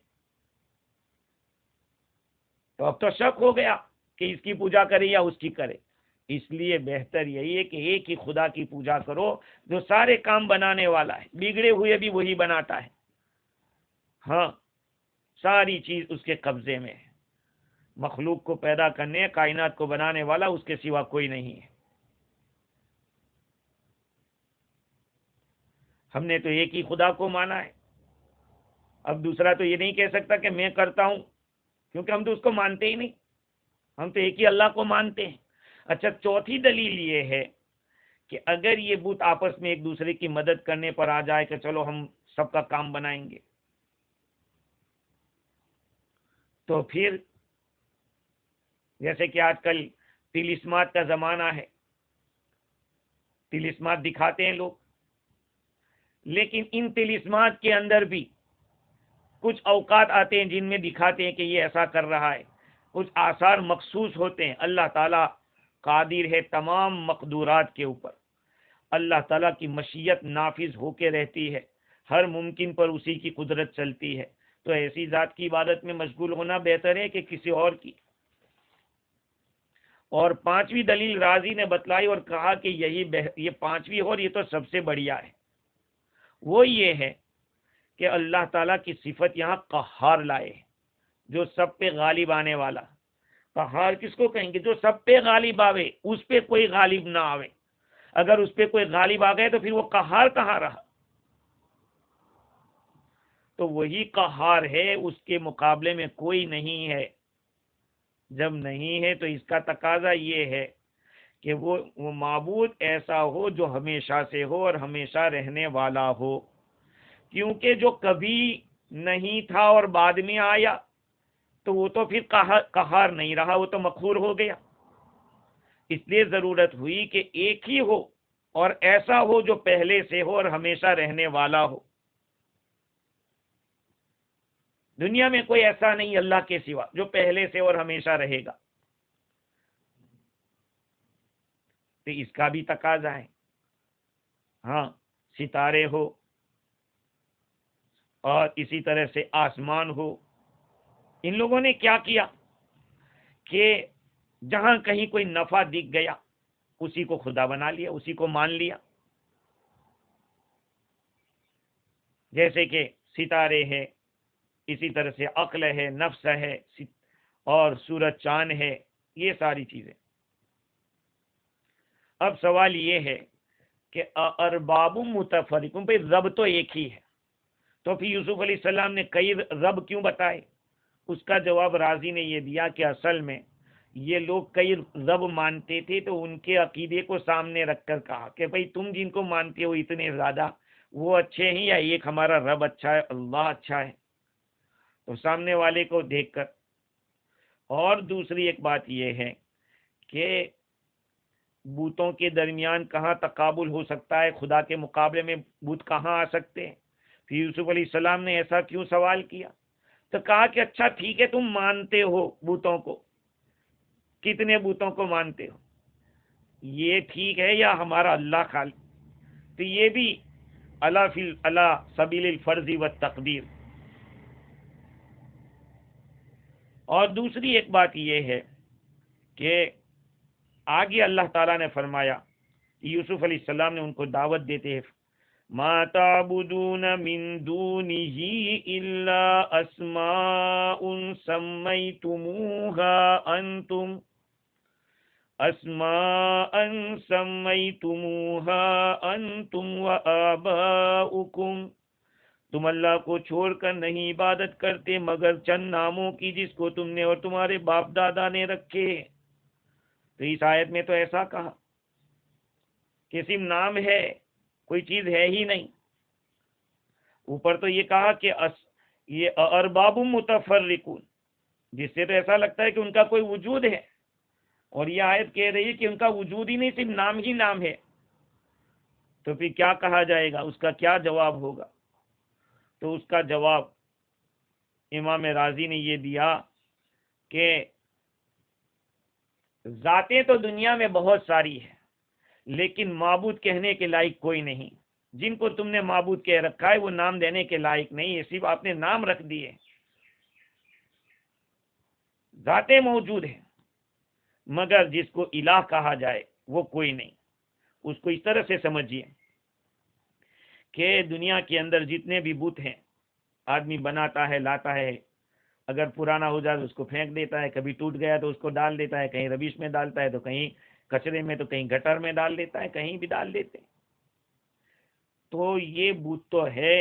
تو اب تو شک ہو گیا کہ اس کی پوجا کرے یا اس کی کرے۔ اس لیے بہتر یہی ہے کہ ایک ہی خدا کی پوجا کرو جو سارے کام بنانے والا ہے، بگڑے ہوئے بھی وہی بناتا ہے، ہاں ساری چیز اس کے قبضے میں ہے، مخلوق کو پیدا کرنے، کائنات کو بنانے والا اس کے سوا کوئی نہیں ہے۔ ہم نے تو ایک ہی خدا کو مانا ہے، اب دوسرا تو یہ نہیں کہہ سکتا کہ میں کرتا ہوں، کیونکہ ہم تو اس کو مانتے ہی نہیں، ہم تو ایک ہی اللہ کو مانتے ہیں۔ اچھا، چوتھی دلیل یہ ہے کہ اگر یہ بت آپس میں ایک دوسرے کی مدد کرنے پر آ جائے کہ چلو ہم سب کا کام بنائیں گے، تو پھر جیسے کہ آج کل تلسمات کا زمانہ ہے، تلسمات دکھاتے ہیں لوگ، لیکن ان تلسمات کے اندر بھی کچھ اوقات آتے ہیں جن میں دکھاتے ہیں کہ یہ ایسا کر رہا ہے، کچھ آثار مخصوص ہوتے ہیں۔ اللہ تعالیٰ قادر ہے تمام مقدورات کے اوپر، اللہ تعالیٰ کی مشیت نافذ ہو کے رہتی ہے، ہر ممکن پر اسی کی قدرت چلتی ہے، تو ایسی ذات کی عبادت میں مشغول ہونا بہتر ہے کہ کسی اور کی۔ اور پانچویں دلیل رازی نے بتلائی اور کہا کہ یہ پانچویں اور یہ تو سب سے بڑھیا ہے، وہ یہ ہے کہ اللہ تعالیٰ کی صفت یہاں قہار لائے، جو سب پہ غالب آنے والا۔ قہار کس کو کہیں گے؟ جو سب پہ غالب آوے، اس پہ کوئی غالب نہ آوے۔ اگر اس پہ کوئی غالب آ گئے تو پھر وہ قہار کہاں رہا؟ تو وہی قہار ہے، اس کے مقابلے میں کوئی نہیں ہے۔ جب نہیں ہے تو اس کا تقاضا یہ ہے کہ وہ معبود ایسا ہو جو ہمیشہ سے ہو اور ہمیشہ رہنے والا ہو، کیونکہ جو کبھی نہیں تھا اور بعد میں آیا تو وہ تو پھر قہار نہیں رہا، وہ تو مقہور ہو گیا۔ اس لیے ضرورت ہوئی کہ ایک ہی ہو اور ایسا ہو جو پہلے سے ہو اور ہمیشہ رہنے والا ہو۔ دنیا میں کوئی ایسا نہیں اللہ کے سوا جو پہلے سے اور ہمیشہ رہے گا۔ تو اس کا بھی تقاضا ہے. ہاں، ستارے ہو اور اسی طرح سے آسمان ہو. ان لوگوں نے کیا کیا کہ جہاں کہیں کوئی نفع دکھ گیا اسی کو خدا بنا لیا، اسی کو مان لیا. جیسے کہ ستارے ہے، اسی طرح سے عقل ہے، نفس ہے، اور سورج چاند ہے، یہ ساری چیزیں. اب سوال یہ ہے کہ ارباب متفرقون، بھائی رب تو ایک ہی ہے، تو پھر یوسف علیہ السلام نے کئی رب کیوں بتائے؟ اس کا جواب راضی نے یہ دیا کہ اصل میں یہ لوگ کئی رب مانتے تھے، تو ان کے عقیدے کو سامنے رکھ کر کہا کہ بھئی تم جن کو مانتے ہو اتنے زیادہ، وہ اچھے ہیں یا ایک ہمارا رب اچھا ہے، اللہ اچھا ہے؟ تو سامنے والے کو دیکھ کر. اور دوسری ایک بات یہ ہے کہ بتوں کے درمیان کہاں تقابل ہو سکتا ہے؟ خدا کے مقابلے میں بت کہاں آ سکتے ہیں؟ پھر یوسف علیہ السلام نے ایسا کیوں سوال کیا؟ تو کہا کہ اچھا ٹھیک ہے، تم مانتے ہو بتوں کو، کتنے بتوں کو مانتے ہو؟ یہ ٹھیک ہے یا ہمارا اللہ خالق؟ تو یہ بھی اللہ سبیل الفرض والتقدیر. اور دوسری ایک بات یہ ہے کہ آگے اللہ تعالیٰ نے فرمایا، یوسف علیہ السلام نے ان کو دعوت دیتے ہیں، ما تعبدون من دونه الا اسماء سميتموها انتم وآباؤكم. تم اللہ کو چھوڑ کر نہیں عبادت کرتے مگر چند ناموں کی جس کو تم نے اور تمہارے باپ دادا نے رکھے. تو اس آیت میں تو ایسا کہا کہ صرف نام ہے، کوئی چیز ہے ہی نہیں. اوپر تو یہ کہا کہ یہ ارباب متفرقون، جس سے تو ایسا لگتا ہے کہ ان کا کوئی وجود ہے، اور یہ آیت کہہ رہی ہے کہ ان کا وجود ہی نہیں، صرف نام ہی نام ہے. تو پھر کیا کہا جائے گا؟ اس کا کیا جواب ہوگا؟ تو اس کا جواب امام راضی نے یہ دیا کہ ذاتیں تو دنیا میں بہت ساری ہیں، لیکن معبود کہنے کے لائق کوئی نہیں. جن کو تم نے معبود کہہ رکھا ہے وہ نام دینے کے لائق نہیں ہے، صرف آپ نے نام رکھ دیے. ذاتیں موجود ہیں مگر جس کو الہ کہا جائے وہ کوئی نہیں. اس کو اس طرح سے سمجھیے کہ دنیا کے اندر جتنے بھی بت ہیں آدمی بناتا ہے، لاتا ہے، اگر پرانا ہو جائے تو اس کو پھینک دیتا ہے، کبھی ٹوٹ گیا تو اس کو ڈال دیتا ہے، کہیں ربیش میں ڈالتا ہے تو کہیں کچرے میں، تو کہیں گٹر میں ڈال دیتا ہے، کہیں بھی ڈال دیتے ہیں. تو یہ بت تو ہے،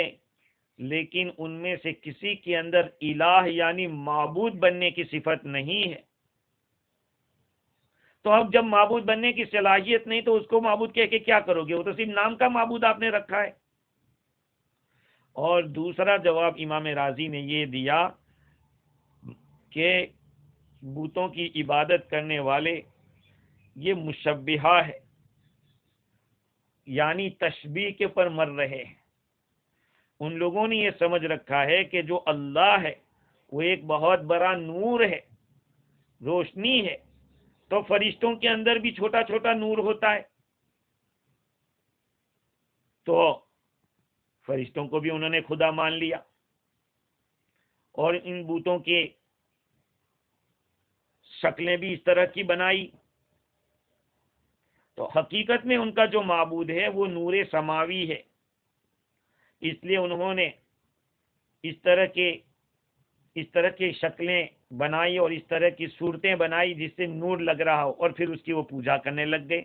لیکن ان میں سے کسی کے اندر الہ یعنی معبود بننے کی صفت نہیں ہے. تو اب جب معبود بننے کی صلاحیت نہیں تو اس کو معبود کہہ کے کیا کرو گے؟ وہ تو صرف نام کا معبود آپ نے رکھا ہے. اور دوسرا جواب امام راضی نے یہ دیا کہ بتوں کی عبادت کرنے والے یہ مشبہہ ہے، یعنی تشبیہ کے پر مر رہے ہیں. ان لوگوں نے یہ سمجھ رکھا ہے کہ جو اللہ ہے وہ ایک بہت بڑا نور ہے، روشنی ہے، تو فرشتوں کے اندر بھی چھوٹا چھوٹا نور ہوتا ہے. تو فرشتوں کو بھی انہوں نے خدا مان لیا اور ان بتوں کے شکلیں بھی اس طرح کی بنائی. تو حقیقت میں ان کا جو معبود ہے وہ نور سماوی ہے، اس لیے انہوں نے اس طرح کی شکلیں بنائی اور اس طرح کی صورتیں بنائی جس سے نور لگ رہا ہو، اور پھر اس کی وہ پوجا کرنے لگ گئے.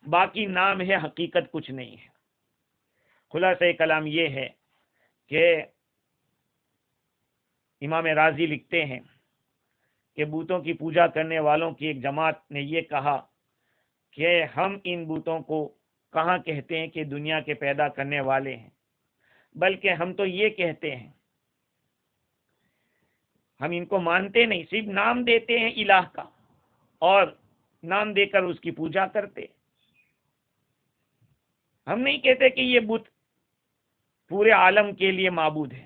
باقی نام ہے، حقیقت کچھ نہیں ہے. خلاصہ کلام یہ ہے کہ امام راضی لکھتے ہیں کہ بتوں کی پوجا کرنے والوں کی ایک جماعت نے یہ کہا کہ ہم ان بتوں کو کہاں کہتے ہیں کہ دنیا کے پیدا کرنے والے ہیں، بلکہ ہم تو یہ کہتے ہیں، ہم ان کو مانتے نہیں، صرف نام دیتے ہیں الہ کا اور نام دے کر اس کی پوجا کرتے. ہم نہیں کہتے کہ یہ بت پورے عالم کے لیے معبود ہے،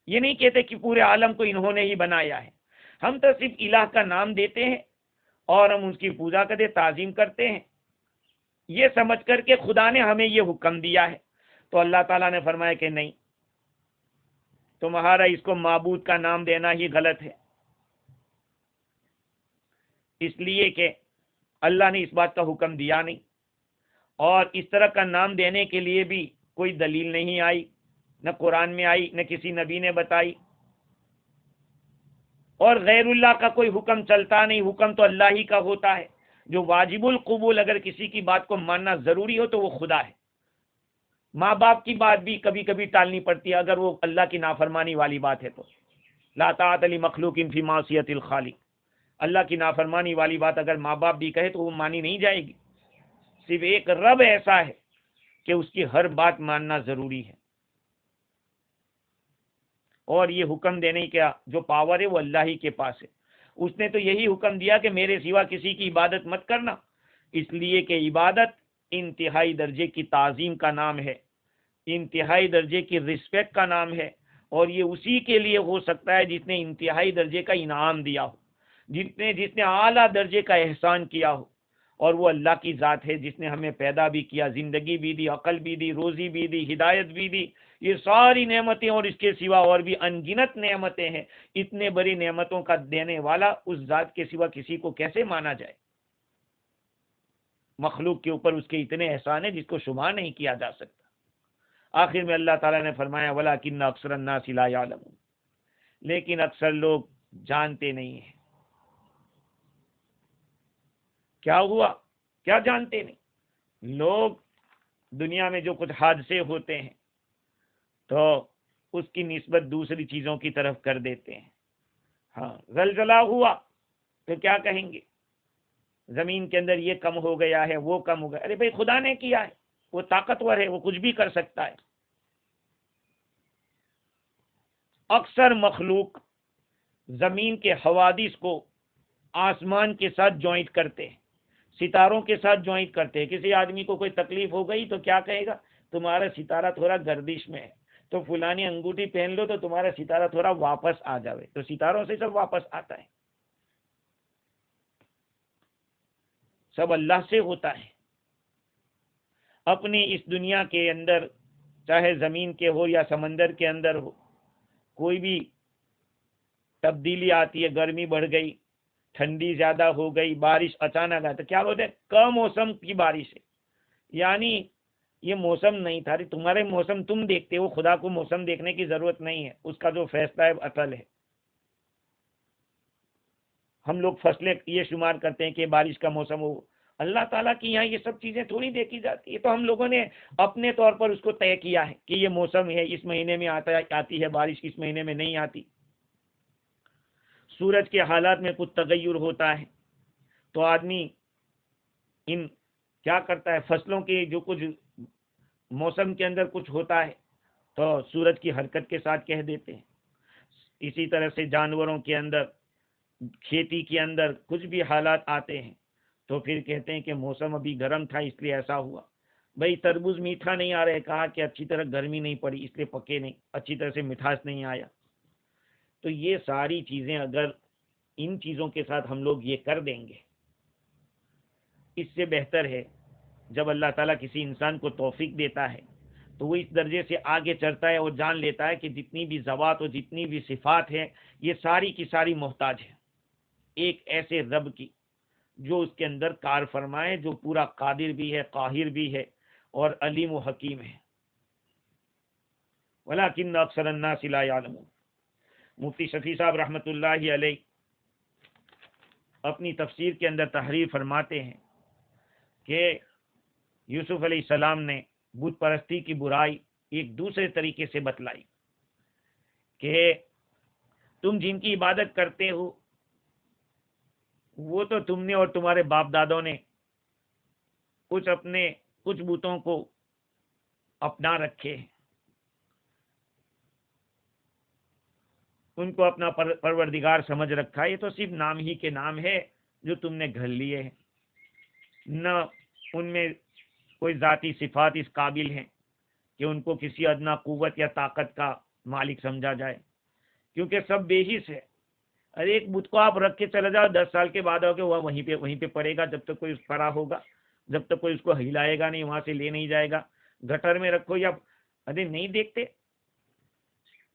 یہ نہیں کہتے کہ پورے عالم کو انہوں نے ہی بنایا ہے. ہم تو صرف الہ کا نام دیتے ہیں اور ہم اس کی پوجا کرتے تعظیم کرتے ہیں، یہ سمجھ کر کہ خدا نے ہمیں یہ حکم دیا ہے، تو اللہ تعالیٰ نے فرمایا کہ نہیں، تمہارا اس کو معبود کا نام دینا ہی غلط ہے، اس لیے کہ اللہ نے اس بات کا حکم دیا نہیں، اور اس طرح کا نام دینے کے لیے بھی کوئی دلیل نہیں آئی، نہ قرآن میں آئی، نہ کسی نبی نے بتائی، اور غیر اللہ کا کوئی حکم چلتا نہیں، حکم تو اللہ ہی کا ہوتا ہے۔ جو واجب القبول اگر کسی کی بات کو ماننا ضروری ہو تو وہ خدا ہے۔ ماں باپ کی بات بھی کبھی کبھی ٹالنی پڑتی ہے اگر وہ اللہ کی نافرمانی والی بات ہے تو، لا طاعت لمخلوق فی معصیت الخالق، اللہ کی نافرمانی والی بات اگر ماں باپ بھی کہے تو وہ مانی نہیں جائے گی۔ صرف ایک رب ایسا ہے کہ اس کی ہر بات ماننا ضروری ہے، اور یہ حکم دینے کا جو پاور ہے وہ اللہ ہی کے پاس ہے۔ اس نے تو یہی حکم دیا کہ میرے سوا کسی کی عبادت مت کرنا، اس لیے کہ عبادت انتہائی درجے کی تعظیم کا نام ہے، انتہائی درجے کی رسپیکٹ کا نام ہے، اور یہ اسی کے لیے ہو سکتا ہے جس نے انتہائی درجے کا انعام دیا ہو، جس نے اعلیٰ درجے کا احسان کیا ہو، اور وہ اللہ کی ذات ہے جس نے ہمیں پیدا بھی کیا، زندگی بھی دی، عقل بھی دی، روزی بھی دی، ہدایت بھی دی، یہ ساری نعمتیں اور اس کے سوا اور بھی انگنت نعمتیں ہیں۔ اتنے بڑی نعمتوں کا دینے والا اس ذات کے سوا کسی کو کیسے مانا جائے؟ مخلوق کے اوپر اس کے اتنے احسان ہیں جس کو شمار نہیں کیا جا سکتا۔ آخر میں اللہ تعالیٰ نے فرمایا وَلَٰكِنَّ أَكْثَرَ النَّاسِ لَا يَعْلَمُونَ، لیکن اکثر لوگ جانتے نہیں ہیں۔ کیا ہوا؟ کیا جانتے نہیں؟ لوگ دنیا میں جو کچھ حادثے ہوتے ہیں تو اس کی نسبت دوسری چیزوں کی طرف کر دیتے ہیں۔ ہاں، زلزلہ ہوا تو کیا کہیں گے؟ زمین کے اندر یہ کم ہو گیا ہے، وہ کم ہو گیا، ارے بھائی خدا نے کیا ہے، وہ طاقتور ہے، وہ کچھ بھی کر سکتا ہے۔ اکثر مخلوق زمین کے حوادث کو آسمان کے ساتھ جوائنٹ کرتے ہیں، ستاروں کے ساتھ جوائنٹ کرتے ہیں۔ کسی آدمی کو کوئی تکلیف ہو گئی تو کیا کہے گا؟ تمہارا ستارہ تھوڑا گردش میں ہے، تو فلانی انگوٹھی پہن لو تو تمہارا ستارہ تھوڑا واپس آ جاوے، تو ستاروں سے سب واپس آتا ہے، سب اللہ سے ہوتا ہے۔ اپنی اس دنیا کے اندر چاہے زمین کے ہو یا سمندر کے اندر ہو، کوئی بھی تبدیلی آتی ہے، گرمی بڑھ گئی، ٹھنڈی زیادہ ہو گئی، بارش اچانک آتا، کیا بولتے ہیں؟ کم موسم کی بارش ہے، یعنی یہ موسم نہیں تھا، تمہارے موسم تم دیکھتے ہو، خدا کو موسم دیکھنے کی ضرورت نہیں ہے، اس کا جو فیصلہ ہے اصل ہے۔ ہم لوگ فصلیں یہ شمار کرتے ہیں کہ بارش کا موسم ہو، اللہ تعالیٰ کی یہاں یہ سب چیزیں تھوڑی دیکھی جاتی ہے، تو ہم لوگوں نے اپنے طور پر اس کو طے کیا ہے کہ یہ موسم ہے، اس مہینے میں آتی ہے بارش، اس مہینے میں نہیں آتی۔ سورج کے حالات میں کچھ تغیر ہوتا ہے تو آدمی کیا کرتا ہے، فصلوں کے جو کچھ موسم کے اندر کچھ ہوتا ہے تو سورج کی حرکت کے ساتھ کہہ دیتے ہیں۔ اسی طرح سے جانوروں کے اندر، کھیتی کے اندر کچھ بھی حالات آتے ہیں تو پھر کہتے ہیں کہ موسم ابھی گرم تھا اس لیے ایسا ہوا۔ بھئی تربوز میٹھا نہیں آ رہا ہے، کہا کہ اچھی طرح گرمی نہیں پڑی اس لیے پکے نہیں، اچھی طرح سے مٹھاس نہیں آیا۔ تو یہ ساری چیزیں اگر ان چیزوں کے ساتھ ہم لوگ یہ کر دیں گے، اس سے بہتر ہے جب اللہ تعالیٰ کسی انسان کو توفیق دیتا ہے تو وہ اس درجے سے آگے چڑھتا ہے اور جان لیتا ہے کہ جتنی بھی ذوات اور جتنی بھی صفات ہیں یہ ساری کی ساری محتاج ہیں ایک ایسے رب کی جو اس کے اندر کار فرمائے، جو پورا قادر بھی ہے، قاہر بھی ہے اور علیم و حکیم ہے۔ وَلَٰكِنَّ أَكْثَرَ النَّاسِ لَا يَعْلَمُونَ۔ مفتی شفیع صاحب رحمۃ اللہ علیہ اپنی تفسیر کے اندر تحریر فرماتے ہیں کہ یوسف علیہ السلام نے بت پرستی کی برائی ایک دوسرے طریقے سے بتلائی کہ تم جن کی عبادت کرتے ہو وہ تو تم نے اور تمہارے باپ دادوں نے کچھ بتوں کو اپنا رکھے ہیں، ان کو اپنا پروردگار سمجھ رکھا ہے، یہ تو صرف نام ہی کے نام ہے جو تم نے گھڑ لیے ہیں، نہ ان میں کوئی ذاتی صفات اس قابل ہیں کہ ان کو کسی ادنا قوت یا طاقت کا مالک سمجھا جائے، کیونکہ سب بے حس ہے۔ ارے ایک بت کو آپ رکھ کے چلے جاؤ، 10 سال کے بعد آؤ کہ وہ وہیں پہ پڑے گا، جب تک کوئی پڑا ہوگا، جب تک کوئی اس کو ہلائے گا نہیں، وہاں سے لے نہیں جائے گا۔ گٹر میں رکھو یا ارے نہیں دیکھتے،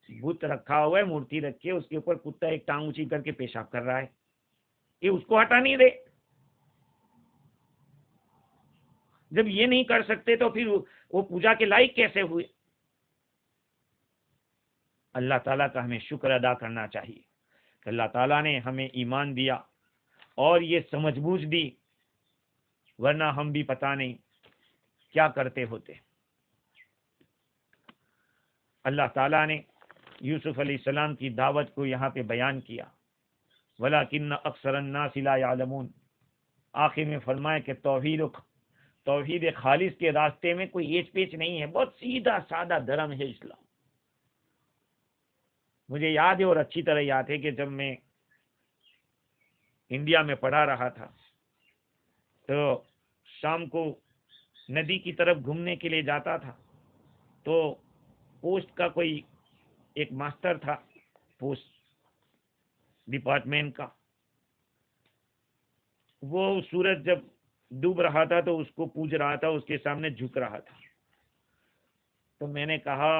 بت رکھا ہوا ہے، مورتی رکھی ہے، اس کے اوپر کتا ایک ٹانگ اونچی کر کے پیشاب کر رہا ہے، یہ اس کو ہٹا نہیں دے۔ جب یہ نہیں کر سکتے تو پھر وہ پوجا کے لائق کیسے ہوئے؟ اللہ تعالیٰ کا ہمیں شکر ادا کرنا چاہیے کہ اللہ تعالیٰ نے ہمیں ایمان دیا اور یہ سمجھ بوجھ دی، ورنہ ہم بھی پتہ نہیں کیا کرتے ہوتے۔ اللہ تعالیٰ نے یوسف علیہ السلام کی دعوت کو یہاں پہ بیان کیا، وَلَكِنَّ أَكْثَرَ النَّاسِ لَا يَعْلَمُونَ، آخر میں فرمایا کہ توحید خالص کے راستے میں کوئی ایچ پیچ نہیں ہے، بہت سیدھا سادہ دھرم ہے اسلام۔ مجھے یاد ہے اور اچھی طرح یاد ہے کہ جب میں انڈیا میں پڑھا رہا تھا تو شام کو ندی کی طرف گھومنے کے لیے جاتا تھا، تو پوسٹ کا کوئی ایک ماسٹر تھا، پوسٹ ڈپارٹمنٹ کا، وہ سورج جب ڈوب رہا تھا تو اس کو پوج رہا تھا، اس کے سامنے جھک رہا تھا۔ تو میں نے کہا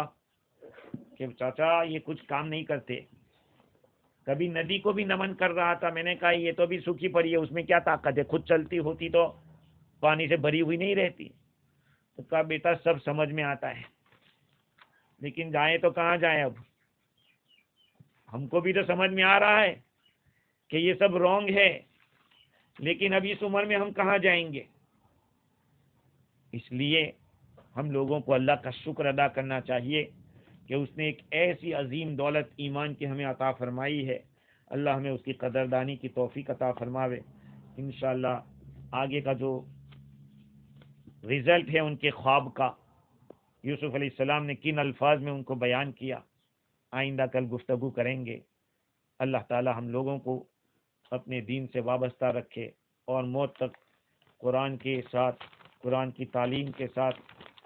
کہ چاچا یہ کچھ کام نہیں کرتے، کبھی ندی کو بھی نمن کر رہا تھا۔ میں نے کہا یہ تو بھی سوکھی پڑی ہے، اس میں کیا طاقت ہے، خود چلتی ہوتی تو پانی سے بھری ہوئی نہیں رہتی۔ تو کہا بیٹا سب سمجھ میں آتا ہے، لیکن جائیں تو کہاں جائیں، اب ہم کو بھی تو سمجھ میں آ رہا ہے کہ یہ سب رونگ ہے، لیکن اب اس عمر میں ہم کہاں جائیں گے۔ اس لیے ہم لوگوں کو اللہ کا شکر ادا کرنا چاہیے کہ اس نے ایک ایسی عظیم دولت ایمان کی ہمیں عطا فرمائی ہے۔ اللہ ہمیں اس کی قدردانی کی توفیق عطا فرماوے۔ انشاءاللہ آگے کا جو رزلٹ ہے ان کے خواب کا، یوسف علیہ السلام نے کن الفاظ میں ان کو بیان کیا، آئندہ کل گفتگو کریں گے۔ اللہ تعالی ہم لوگوں کو اپنے دین سے وابستہ رکھے اور موت تک قرآن کے ساتھ، قرآن کی تعلیم کے ساتھ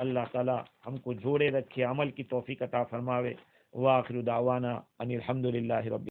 اللہ تعالی ہم کو جوڑے رکھے، عمل کی توفیق عطا فرماوے۔ وآخر دعوانا ان الحمد للہ رب